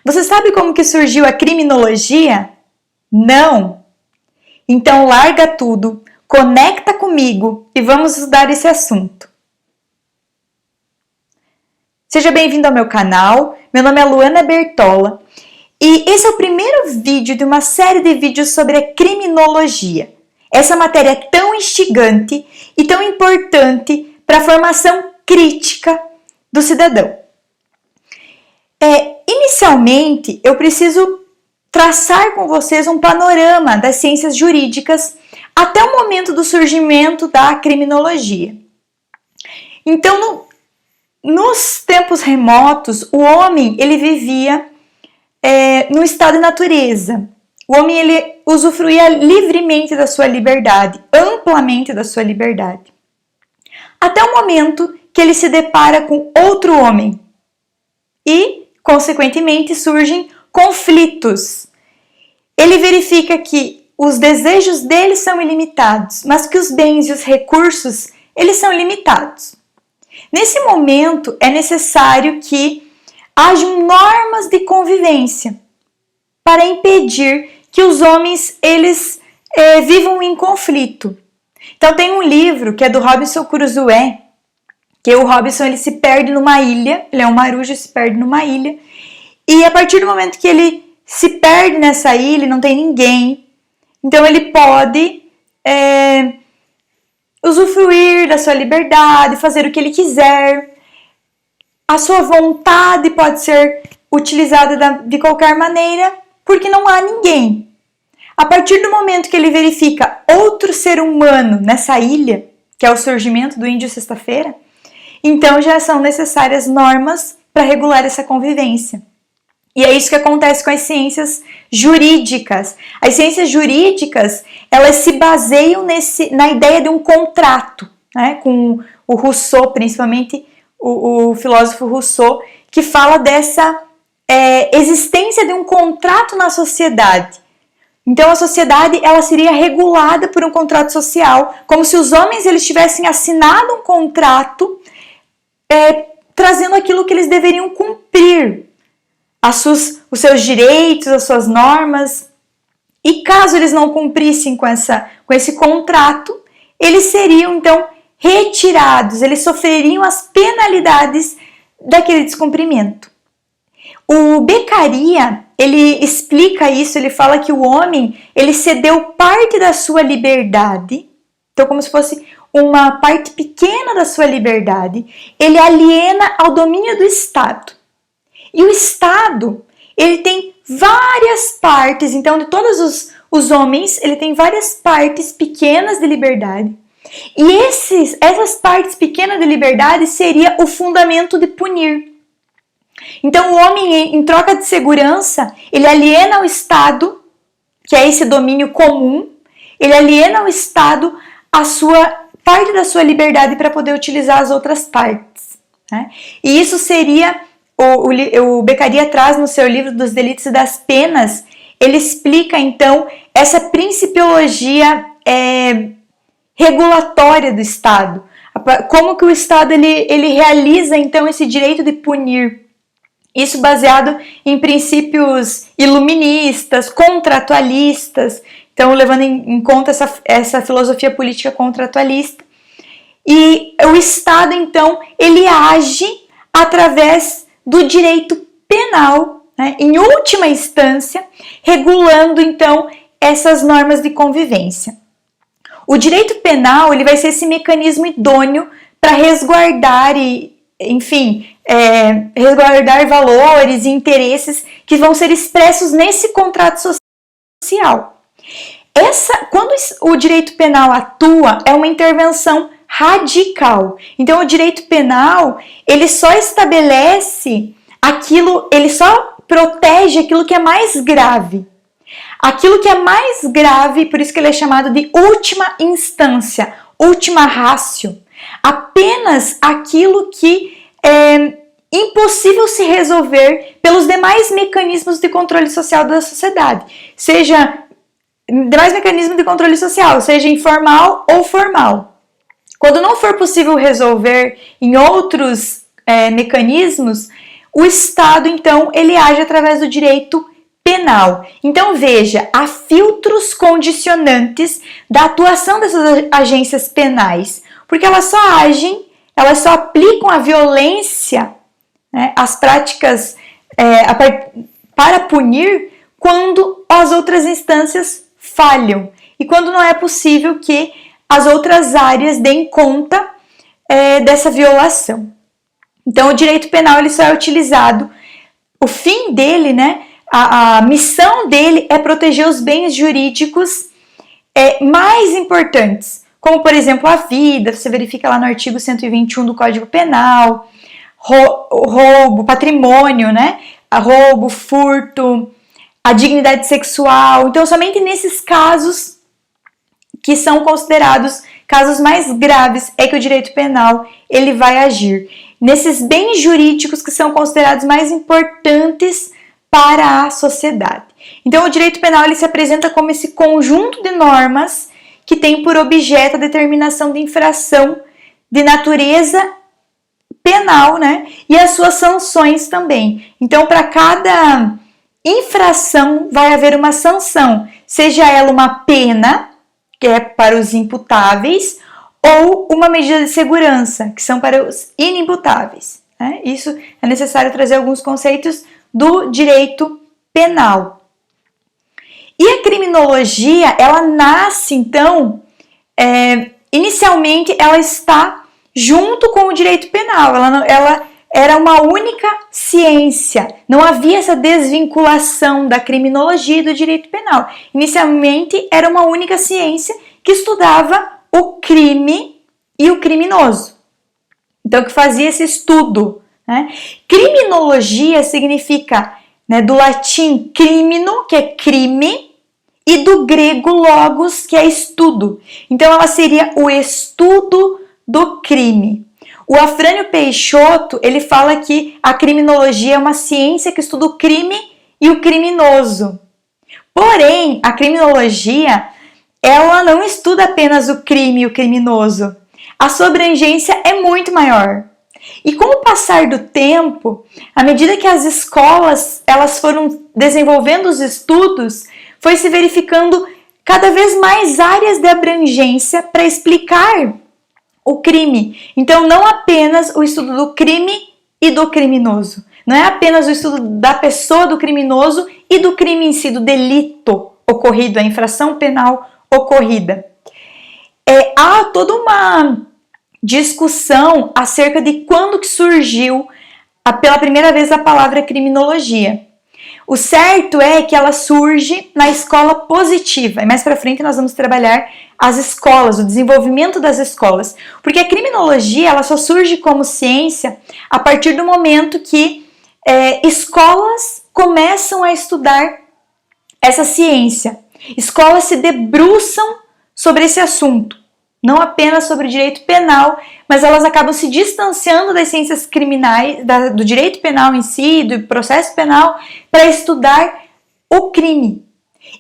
Você sabe como que surgiu a criminologia? Não? Então larga tudo, conecta comigo e vamos estudar esse assunto. Seja bem-vindo ao meu canal, meu nome é Luana Bertola e esse é o primeiro vídeo de uma série de vídeos sobre a criminologia. Essa matéria é tão instigante e tão importante para a formação crítica do cidadão. Inicialmente, eu preciso traçar com vocês um panorama das ciências jurídicas até o momento do surgimento da criminologia. Então, nos tempos remotos, o homem ele vivia no estado de natureza. O homem ele usufruía livremente da sua liberdade, amplamente da sua liberdade. Até o momento que ele se depara com outro homem e, consequentemente, surgem conflitos. Ele verifica que os desejos dele são ilimitados, mas que os bens e os recursos eles são limitados. Nesse momento, é necessário que hajam normas de convivência para impedir que os homens eles vivam em conflito. Então tem um livro que é do Robinson Crusoe, que o Robinson ele se perde numa ilha, ele é um marujo e se perde numa ilha, e a partir do momento que ele se perde nessa ilha, não tem ninguém, então ele pode usufruir da sua liberdade, fazer o que ele quiser, a sua vontade pode ser utilizada de qualquer maneira, porque não há ninguém. A partir do momento que ele verifica outro ser humano nessa ilha, que é o surgimento do índio sexta-feira, então já são necessárias normas para regular essa convivência. E é isso que acontece com as ciências jurídicas. As ciências jurídicas, elas se baseiam na ideia de um contrato, né? Com o Rousseau, principalmente o filósofo Rousseau, que fala dessa existência de um contrato na sociedade. Então a sociedade ela seria regulada por um contrato social, como se os homens eles tivessem assinado um contrato trazendo aquilo que eles deveriam cumprir, os seus direitos, as suas normas. E caso eles não cumprissem com esse contrato, eles seriam então retirados, eles sofreriam as penalidades daquele descumprimento. O Beccaria, ele explica isso, ele fala que o homem, ele cedeu parte da sua liberdade, então como se fosse uma parte pequena da sua liberdade, ele aliena ao domínio do Estado. E o Estado, ele tem várias partes, então de todos os homens, ele tem várias partes pequenas de liberdade. E essas partes pequenas de liberdade seria o fundamento de punir. Então o homem, em troca de segurança, ele aliena ao Estado, que é esse domínio comum, ele aliena ao Estado a sua parte da sua liberdade para poder utilizar as outras partes, né? E isso seria, o Beccaria traz no seu livro dos Delitos e das Penas, ele explica então essa principiologia regulatória do Estado, como que o Estado ele realiza então esse direito de punir. Isso baseado em princípios iluministas, contratualistas, então levando em conta essa filosofia política contratualista. E o Estado, então, ele age através do direito penal, né, em última instância, regulando, então, essas normas de convivência. O direito penal ele vai ser esse mecanismo idôneo para resguardar resguardar valores e interesses que vão ser expressos nesse contrato social. Quando o direito penal atua, é uma intervenção radical. Então, o direito penal, ele só estabelece ele só protege aquilo que é mais grave. Aquilo que é mais grave, por isso que ele é chamado de última instância, última ratio. Apenas aquilo que é impossível se resolver pelos demais mecanismos de controle social da sociedade, seja demais mecanismos de controle social, seja informal ou formal. Quando não for possível resolver em outros mecanismos, o Estado, então, ele age através do direito penal. Então, veja, há filtros condicionantes da atuação dessas agências penais, porque elas só agem, elas só aplicam a violência, né, as práticas para punir quando as outras instâncias falham e quando não é possível que as outras áreas deem conta dessa violação. Então, o direito penal ele só é utilizado, o fim dele, né, a missão dele é proteger os bens jurídicos mais importantes, como, por exemplo, a vida, você verifica lá no artigo 121 do Código Penal, roubo, patrimônio, né, roubo, furto, a dignidade sexual. Então, somente nesses casos que são considerados casos mais graves é que o direito penal ele vai agir. Nesses bens jurídicos que são considerados mais importantes para a sociedade. Então, o direito penal ele se apresenta como esse conjunto de normas que tem por objeto a determinação de infração de natureza penal, né? E as suas sanções também. Então, para cada infração vai haver uma sanção, seja ela uma pena, que é para os imputáveis, ou uma medida de segurança, que são para os inimputáveis. Né? Isso é necessário trazer alguns conceitos do direito penal. E a criminologia, ela nasce, então, inicialmente ela está junto com o direito penal, ela era uma única ciência, não havia essa desvinculação da criminologia e do direito penal. Inicialmente era uma única ciência que estudava o crime e o criminoso, então que fazia esse estudo. Né? Criminologia significa, né, do latim crimino, que é crime, e do grego logos, que é estudo. Então ela seria o estudo do crime. O Afrânio Peixoto, ele fala que a criminologia é uma ciência que estuda o crime e o criminoso. Porém, a criminologia, ela não estuda apenas o crime e o criminoso. A sua abrangência é muito maior. E com o passar do tempo, à medida que as escolas elas foram desenvolvendo os estudos, foi se verificando cada vez mais áreas de abrangência para explicar o crime. Então, não apenas o estudo do crime e do criminoso. Não é apenas o estudo da pessoa do criminoso e do crime em si, do delito ocorrido, a infração penal ocorrida. Há toda uma discussão acerca de quando que surgiu pela primeira vez a palavra criminologia. O certo é que ela surge na escola positiva, e mais para frente nós vamos trabalhar as escolas, o desenvolvimento das escolas, porque a criminologia ela só surge como ciência a partir do momento que escolas começam a estudar essa ciência. Escolas se debruçam sobre esse assunto, não apenas sobre o direito penal, mas elas acabam se distanciando das ciências criminais, do direito penal em si, do processo penal, para estudar o crime.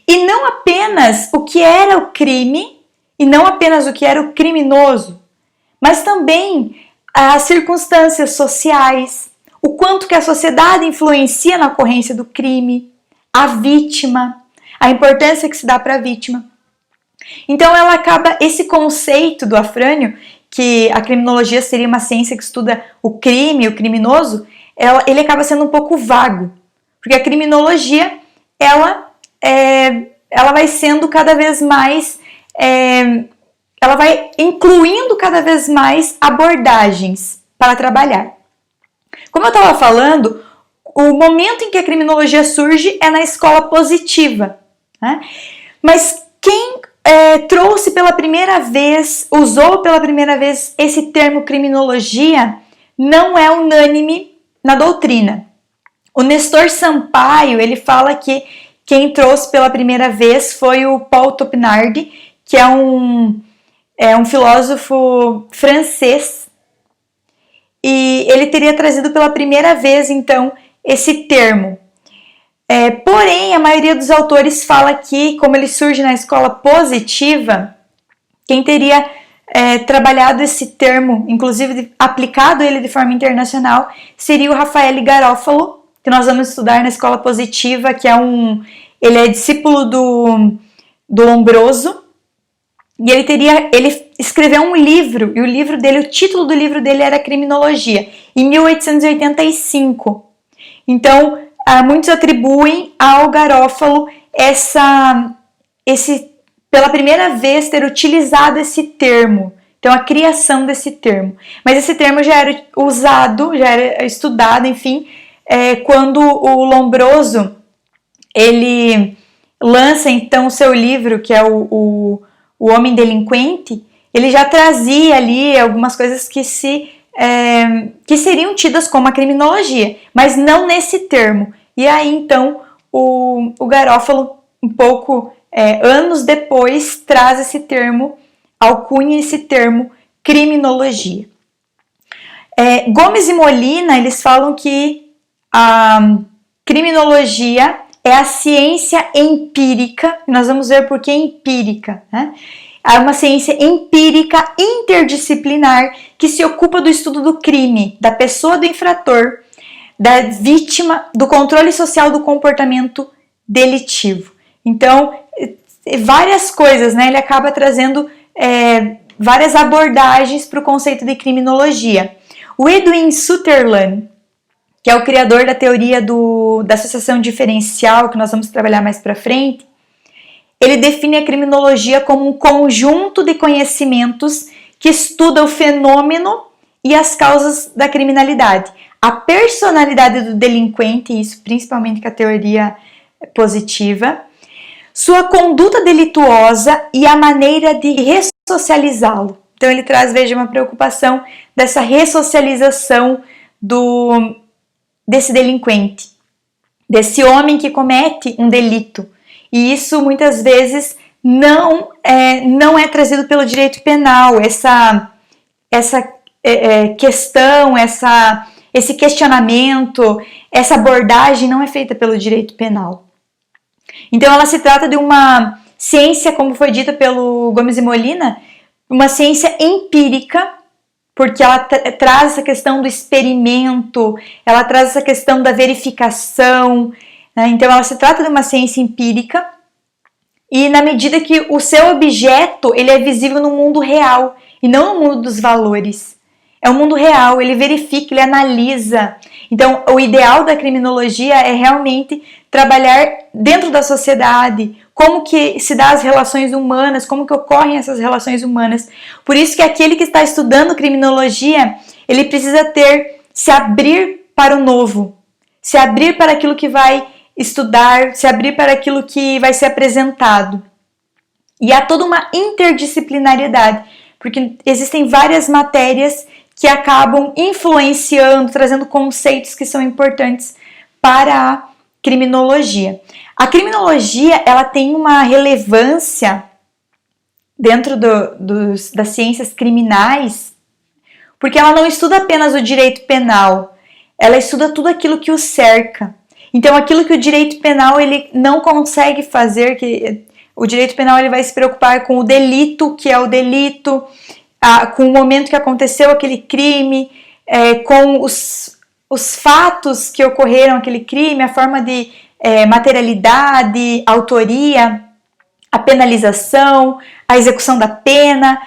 E não apenas o que era o crime, e não apenas o que era o criminoso, mas também as circunstâncias sociais, o quanto que a sociedade influencia na ocorrência do crime, a vítima, a importância que se dá para a vítima. Então ela acaba, esse conceito do Afrânio, que a criminologia seria uma ciência que estuda o crime, o criminoso, ele acaba sendo um pouco vago, porque a criminologia ela vai sendo cada vez mais, ela vai incluindo cada vez mais abordagens para trabalhar. Como eu estava falando, o momento em que a criminologia surge é na escola positiva, né? Mas quem trouxe pela primeira vez, usou pela primeira vez esse termo criminologia, não é unânime na doutrina. O Nestor Sampaio, ele fala que quem trouxe pela primeira vez foi o Paul Topinard, que é um filósofo francês, e ele teria trazido pela primeira vez, então, esse termo. Porém, a maioria dos autores fala que, como ele surge na escola positiva, quem teria trabalhado esse termo, inclusive aplicado ele de forma internacional, seria o Raffaele Garofalo, que nós vamos estudar na Escola Positiva, que ele é discípulo do Lombroso, e ele escreveu um livro, e o título do livro dele era Criminologia, em 1885. Então, muitos atribuem ao Garofalo pela primeira vez ter utilizado esse termo, então a criação desse termo. Mas esse termo já era usado, já era estudado, enfim, quando o Lombroso, ele lança então o seu livro, que é o Homem Delinquente, ele já trazia ali algumas coisas que seriam tidas como a criminologia, mas não nesse termo. E aí então o Garofalo, um pouco anos depois, traz esse termo, alcunha esse termo criminologia. Gomes e Molina, eles falam que a criminologia é a ciência empírica, nós vamos ver por que empírica, né? É uma ciência empírica interdisciplinar que se ocupa do estudo do crime, da pessoa do infrator, da vítima, do controle social do comportamento delitivo. Então, várias coisas, né? Ele acaba trazendo várias abordagens para o conceito de criminologia. O Edwin Sutherland, que é o criador da teoria da associação diferencial, que nós vamos trabalhar mais para frente, ele define a criminologia como um conjunto de conhecimentos que estuda o fenômeno e as causas da criminalidade, a personalidade do delinquente, isso principalmente com a teoria positiva, sua conduta delituosa e a maneira de ressocializá-lo. Então ele traz, veja, uma preocupação dessa ressocialização desse delinquente, desse homem que comete um delito. E isso muitas vezes não é trazido pelo direito penal, essa questão, esse questionamento, essa abordagem não é feita pelo direito penal. Então ela se trata de uma ciência, como foi dita pelo Gomes e Molina, uma ciência empírica, porque ela traz essa questão do experimento, ela traz essa questão da verificação, né? Então ela se trata de uma ciência empírica, e na medida que o seu objeto ele é visível no mundo real e não no mundo dos valores. É o mundo real, ele verifica, ele analisa. Então o ideal da criminologia é realmente trabalhar dentro da sociedade, como que se dá as relações humanas, como que ocorrem essas relações humanas. Por isso que aquele que está estudando criminologia, ele precisa se abrir para o novo, se abrir para aquilo que vai estudar, se abrir para aquilo que vai ser apresentado. E há toda uma interdisciplinariedade, porque existem várias matérias que acabam influenciando, trazendo conceitos que são importantes para a criminologia. A criminologia, ela tem uma relevância dentro das ciências criminais, porque ela não estuda apenas o direito penal, ela estuda tudo aquilo que o cerca. Então, aquilo que o direito penal ele não consegue fazer, que o direito penal ele vai se preocupar com o delito, que é o delito, com o momento que aconteceu aquele crime, com os fatos que ocorreram aquele crime, a forma de materialidade, autoria, a penalização, a execução da pena.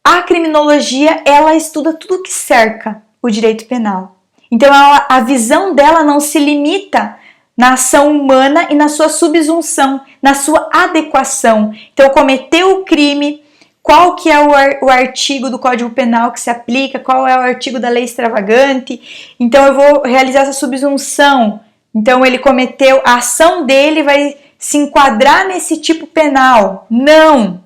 A criminologia, ela estuda tudo que cerca o direito penal. Então, a visão dela não se limita na ação humana e na sua subsunção, na sua adequação. Então, cometeu o crime, qual que é o artigo do Código Penal que se aplica, qual é o artigo da lei extravagante, então eu vou realizar essa subsunção. Então, ele cometeu, a ação dele vai se enquadrar nesse tipo penal. Não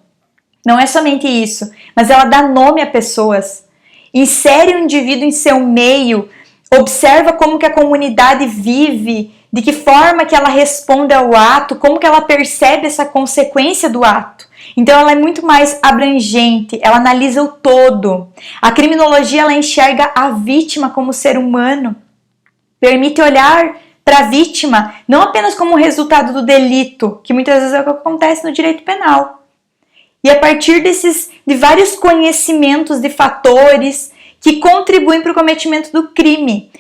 é somente isso, mas ela dá nome a pessoas, insere o indivíduo em seu meio, observa como que a comunidade vive, de que forma que ela responde ao ato, como que ela percebe essa consequência do ato. Então ela é muito mais abrangente, ela analisa o todo. A criminologia ela enxerga a vítima como ser humano, permite olhar para a vítima não apenas como resultado do delito, que muitas vezes é o que acontece no direito penal. e a partir de vários conhecimentos de fatores que contribuem para o cometimento do crime.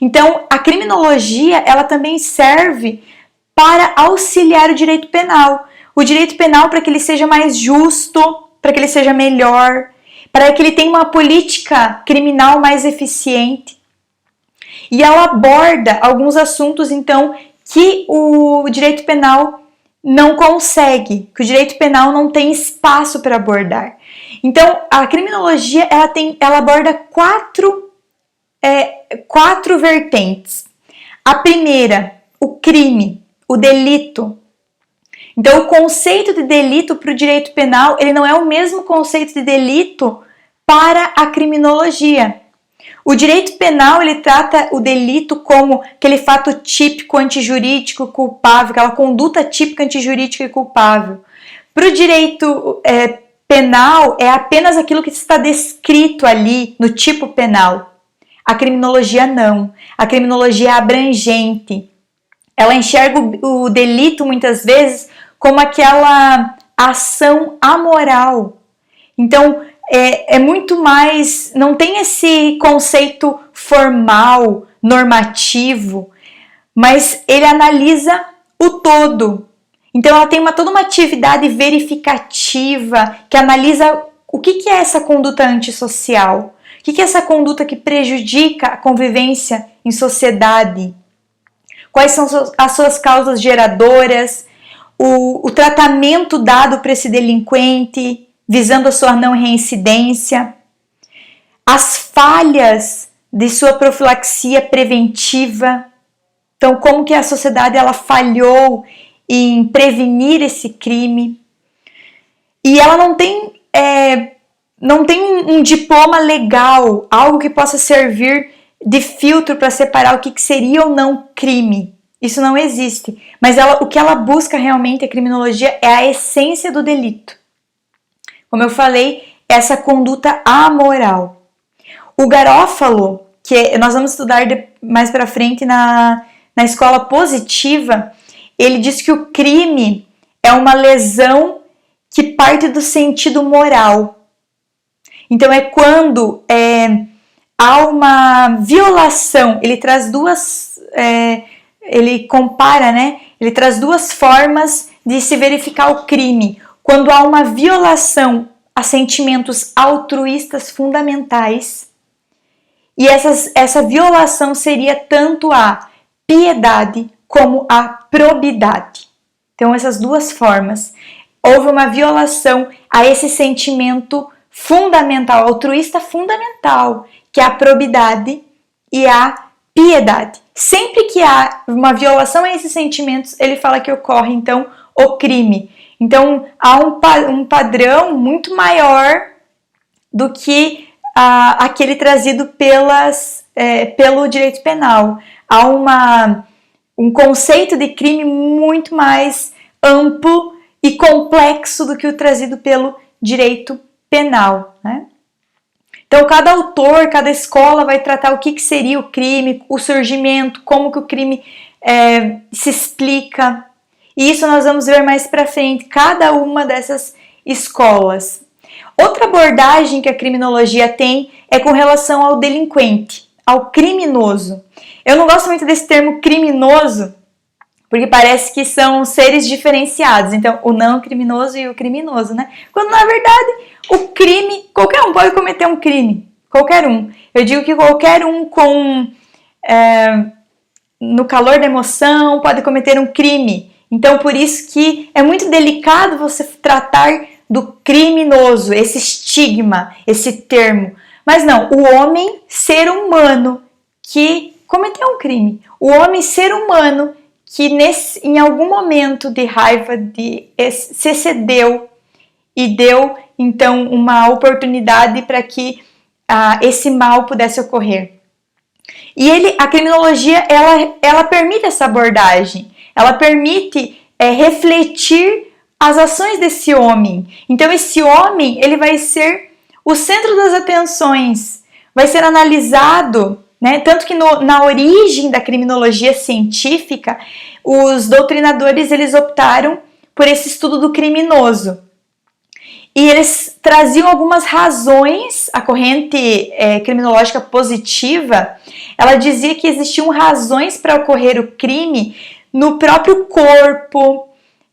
Então, a criminologia, ela também serve para auxiliar o direito penal. O direito penal para que ele seja mais justo, para que ele seja melhor, para que ele tenha uma política criminal mais eficiente. E ela aborda alguns assuntos, então, que o direito penal não consegue, que o direito penal não tem espaço para abordar. Então, a criminologia, ela aborda quatro vertentes. A primeira, o crime, o delito. Então, o conceito de delito para o direito penal, ele não é o mesmo conceito de delito para a criminologia. O direito penal, ele trata o delito como aquele fato típico, antijurídico, culpável, aquela conduta típica, antijurídica e culpável. Para o direito penal, é apenas aquilo que está descrito ali no tipo penal. A criminologia não. A criminologia é abrangente. Ela enxerga o delito, muitas vezes, como aquela ação amoral. Então, é muito mais, não tem esse conceito formal, normativo, mas ele analisa o todo. Então ela tem toda uma atividade verificativa que analisa o que é essa conduta antissocial, o que é essa conduta que prejudica a convivência em sociedade, quais são as suas causas geradoras, o tratamento dado para esse delinquente, visando a sua não reincidência, as falhas de sua profilaxia preventiva. Então, como que a sociedade ela falhou em prevenir esse crime. E ela não tem um diploma legal, algo que possa servir de filtro para separar o que seria ou não crime. Isso não existe. Mas o que ela busca realmente, a criminologia, é a essência do delito. Como eu falei, essa conduta amoral. O Garófalo, que nós vamos estudar mais para frente na escola positiva, ele diz que o crime é uma lesão que parte do sentido moral. Então é quando há uma violação, ele traz ele compara, né? Ele traz duas formas de se verificar o crime. Quando há uma violação a sentimentos altruístas fundamentais, e essa violação seria tanto a piedade como a probidade. Então, essas duas formas. Houve uma violação a esse sentimento fundamental, altruísta fundamental, que é a probidade e a piedade. Sempre que há uma violação a esses sentimentos, ele fala que ocorre, então, o crime. Então, há um padrão muito maior do que aquele trazido pelo direito penal. Há um conceito de crime muito mais amplo e complexo do que o trazido pelo direito penal, né? Então, cada autor, cada escola vai tratar o que seria o crime, o surgimento, como que o crime se explica. E isso nós vamos ver mais para frente, cada uma dessas escolas. Outra abordagem que a criminologia tem é com relação ao delinquente, ao criminoso. Eu não gosto muito desse termo criminoso, porque parece que são seres diferenciados. Então, o não criminoso e o criminoso, né? Quando, na verdade, o crime, qualquer um pode cometer um crime. Qualquer um. Eu digo que qualquer um no calor da emoção pode cometer um crime. Então, por isso que é muito delicado você tratar do criminoso, esse estigma, esse termo. Mas não, o homem, ser humano, que cometeu um crime. O homem, ser humano, que em algum momento de raiva se excedeu e deu, então, uma oportunidade para que esse mal pudesse ocorrer. E a criminologia, ela permite essa abordagem. Ela permite refletir as ações desse homem. Então, esse homem, ele vai ser o centro das atenções, vai ser analisado, né? Tanto que na origem da criminologia científica, os doutrinadores, eles optaram por esse estudo do criminoso. E eles traziam algumas razões. A corrente criminológica positiva, ela dizia que existiam razões para ocorrer o crime no próprio corpo,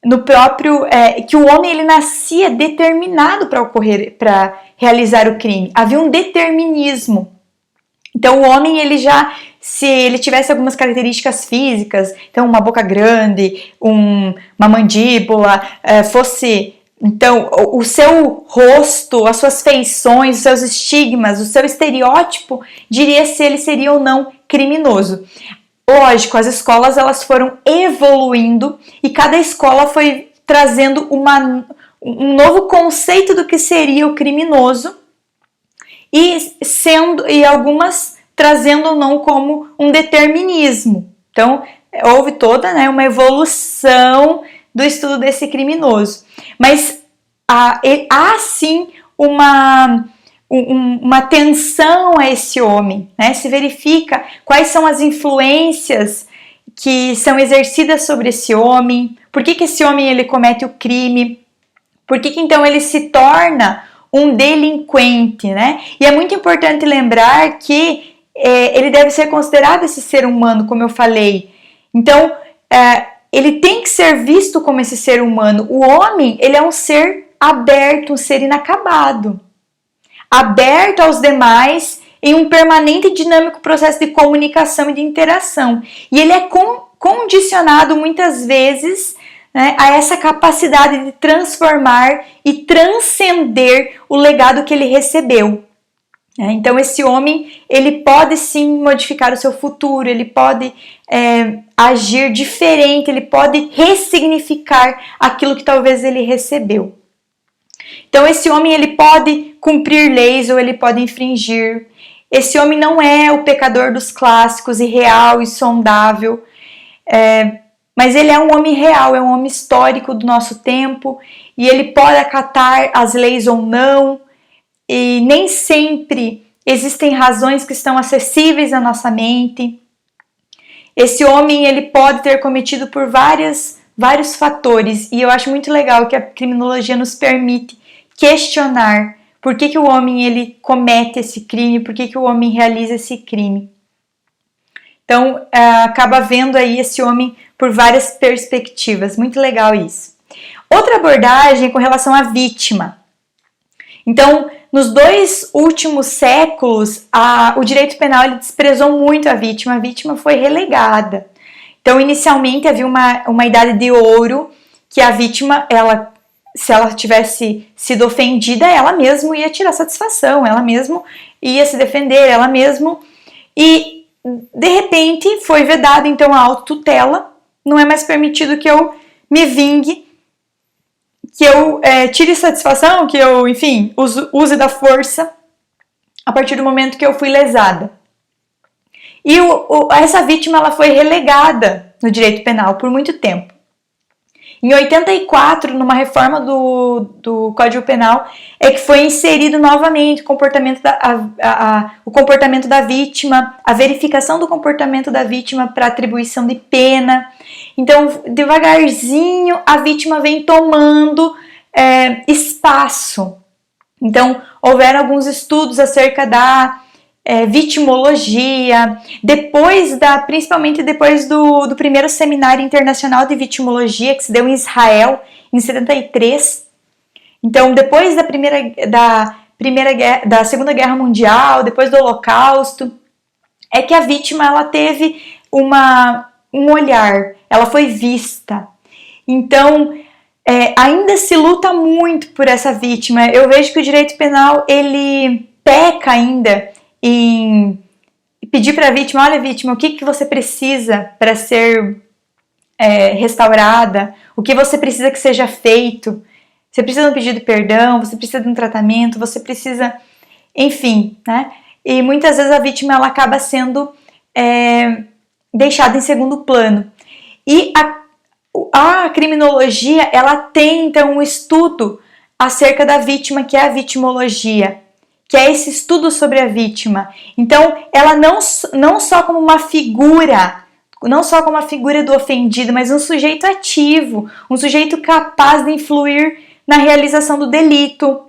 no próprio que o homem ele nascia determinado para realizar o crime. Havia um determinismo. Então o homem ele já, se ele tivesse algumas características físicas, então uma boca grande, uma mandíbula, então o seu rosto, as suas feições, os seus estigmas, o seu estereótipo diria se ele seria ou não criminoso. Lógico, as escolas elas foram evoluindo e cada escola foi trazendo um novo conceito do que seria o criminoso e algumas trazendo ou não como um determinismo. Então, houve toda uma evolução do estudo desse criminoso. Mas há sim uma atenção a esse homem, né? Se verifica quais são as influências que são exercidas sobre esse homem, por que esse homem ele comete o crime, por que então ele se torna um delinquente, né? E é muito importante lembrar que ele deve ser considerado esse ser humano, como eu falei. Então, ele tem que ser visto como esse ser humano. O homem, ele é um ser aberto, um ser inacabado. Aberto aos demais em um permanente e dinâmico processo de comunicação e de interação. E ele é condicionado muitas vezes, né, a essa capacidade de transformar e transcender o legado que ele recebeu. Então esse homem, ele pode sim modificar o seu futuro, ele pode agir diferente, ele pode ressignificar aquilo que talvez ele recebeu. Então esse homem ele pode cumprir leis ou ele pode infringir. Esse homem não é o pecador dos clássicos, irreal e sondável, mas ele é um homem real, é um homem histórico do nosso tempo e ele pode acatar as leis ou não. E nem sempre existem razões que estão acessíveis à nossa mente. Esse homem ele pode ter cometido por vários fatores e eu acho muito legal que a criminologia nos permite questionar por que o homem ele comete esse crime, por que o homem realiza esse crime. Então acaba vendo aí esse homem por várias perspectivas, muito legal isso. Outra abordagem é com relação à vítima. Então, nos 2 últimos séculos, o direito penal ele desprezou muito a vítima foi relegada. Então, inicialmente havia uma idade de ouro que a vítima, se ela tivesse sido ofendida, ela mesma ia tirar satisfação, ela mesma ia se defender, ela mesma. E, de repente, foi vedado então a autotutela, não é mais permitido que eu me vingue, que eu tire satisfação, que eu, enfim, use da força a partir do momento que eu fui lesada. E essa vítima ela foi relegada no direito penal por muito tempo. Em 84, numa reforma do Código Penal, é que foi inserido novamente o comportamento da vítima, a verificação do comportamento da vítima para atribuição de pena. Então, devagarzinho, a vítima vem tomando espaço. Então, houveram alguns estudos acerca da vitimologia, principalmente depois do primeiro seminário internacional de vitimologia que se deu em Israel em 73. Então, depois da Segunda Guerra Mundial, depois do Holocausto, é que a vítima ela teve um olhar, ela foi vista. Então, ainda se luta muito por essa vítima. Eu vejo que o direito penal ele peca ainda em pedir para a vítima, olha vítima, o que você precisa para ser restaurada, o que você precisa que seja feito, você precisa de um pedido de perdão, você precisa de um tratamento, você precisa, enfim, né? E muitas vezes a vítima ela acaba sendo deixada em segundo plano. E a criminologia ela tem então um estudo acerca da vítima, que é a vitimologia, que é esse estudo sobre a vítima. Então, ela não só como uma figura, não só como a figura do ofendido, mas um sujeito ativo, um sujeito capaz de influir na realização do delito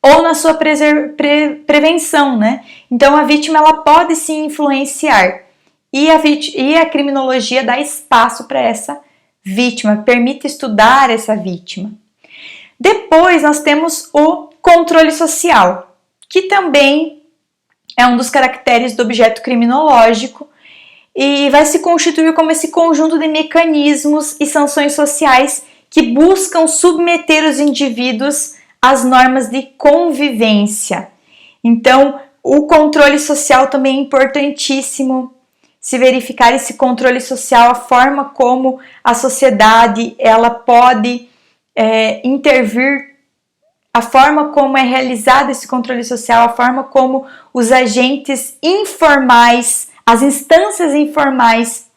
ou na sua prevenção, né? Então a vítima ela pode se influenciar e a criminologia dá espaço para essa vítima, permite estudar essa vítima. Depois nós temos o controle social, que também é um dos caracteres do objeto criminológico e vai se constituir como esse conjunto de mecanismos e sanções sociais que buscam submeter os indivíduos às normas de convivência. Então, o controle social também é importantíssimo, se verificar esse controle social, a forma como a sociedade ela pode intervir, a forma como é realizado esse controle social, a forma como os agentes informais, as instâncias informais,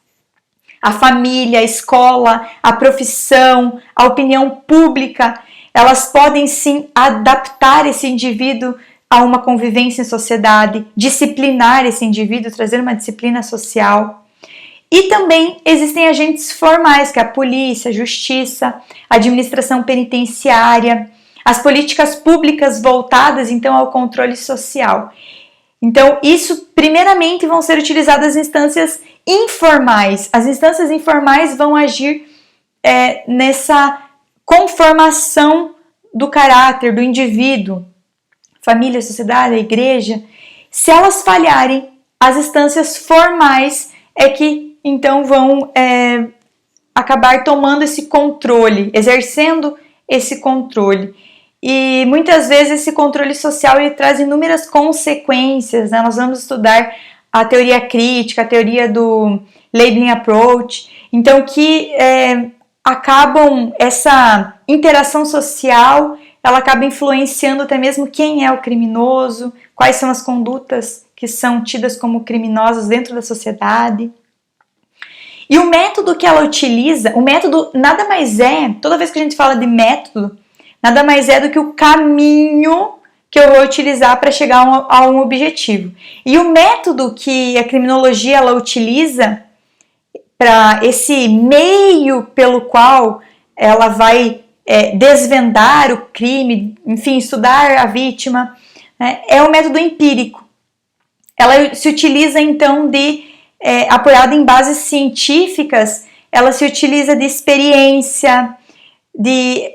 a família, a escola, a profissão, a opinião pública, elas podem sim adaptar esse indivíduo a uma convivência em sociedade, disciplinar esse indivíduo, trazer uma disciplina social. E também existem agentes formais, que é a polícia, a justiça, a administração penitenciária, as políticas públicas voltadas então ao controle social. Então, isso primeiramente vão ser utilizadas as instâncias informais. As instâncias informais vão agir nessa conformação do caráter do indivíduo, família, sociedade, a igreja. Se elas falharem, as instâncias formais é que então vão acabar tomando esse controle, exercendo esse controle. E muitas vezes esse controle social ele traz inúmeras consequências, né? Nós vamos estudar a teoria crítica, a teoria do labeling approach, então que acabam, essa interação social, ela acaba influenciando até mesmo quem é o criminoso, quais são as condutas que são tidas como criminosas dentro da sociedade. E o método que ela utiliza, o método nada mais é, toda vez que a gente fala de método, nada mais é do que o caminho que eu vou utilizar para chegar a um objetivo. E o método que a criminologia ela utiliza para esse meio pelo qual ela vai desvendar o crime, enfim, estudar a vítima, né, é o método empírico. Ela se utiliza então apoiada em bases científicas, ela se utiliza de experiência, de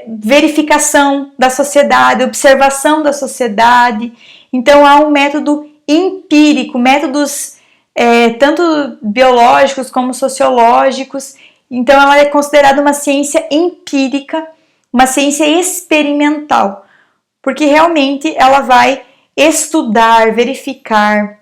verificação da sociedade, observação da sociedade. Então há um método empírico, métodos tanto biológicos como sociológicos. Então ela é considerada uma ciência empírica, uma ciência experimental, porque realmente ela vai estudar, verificar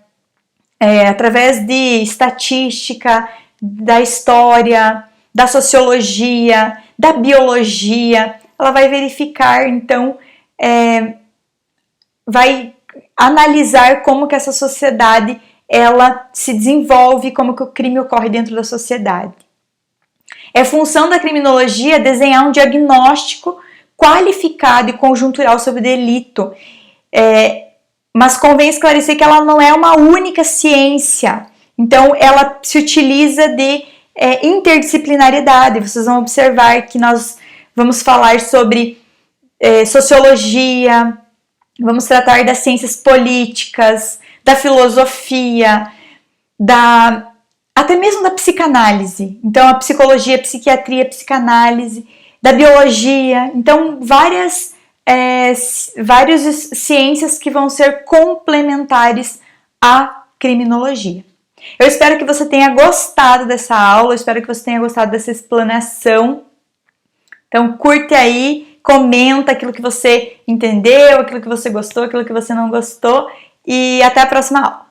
através de estatística, da história, da sociologia, da biologia, ela vai verificar, então, vai analisar como que essa sociedade ela se desenvolve, como que o crime ocorre dentro da sociedade. É função da criminologia desenhar um diagnóstico qualificado e conjuntural sobre o delito, mas convém esclarecer que ela não é uma única ciência, então ela se utiliza de interdisciplinariedade. Vocês vão observar que nós vamos falar sobre sociologia, vamos tratar das ciências políticas, da filosofia, até mesmo da psicanálise. Então a psicologia, a psiquiatria, a psicanálise, da biologia. Então várias ciências que vão ser complementares à criminologia. Eu espero que você tenha gostado dessa aula, eu espero que você tenha gostado dessa explanação. Então curte aí, comenta aquilo que você entendeu, aquilo que você gostou, aquilo que você não gostou e até a próxima aula.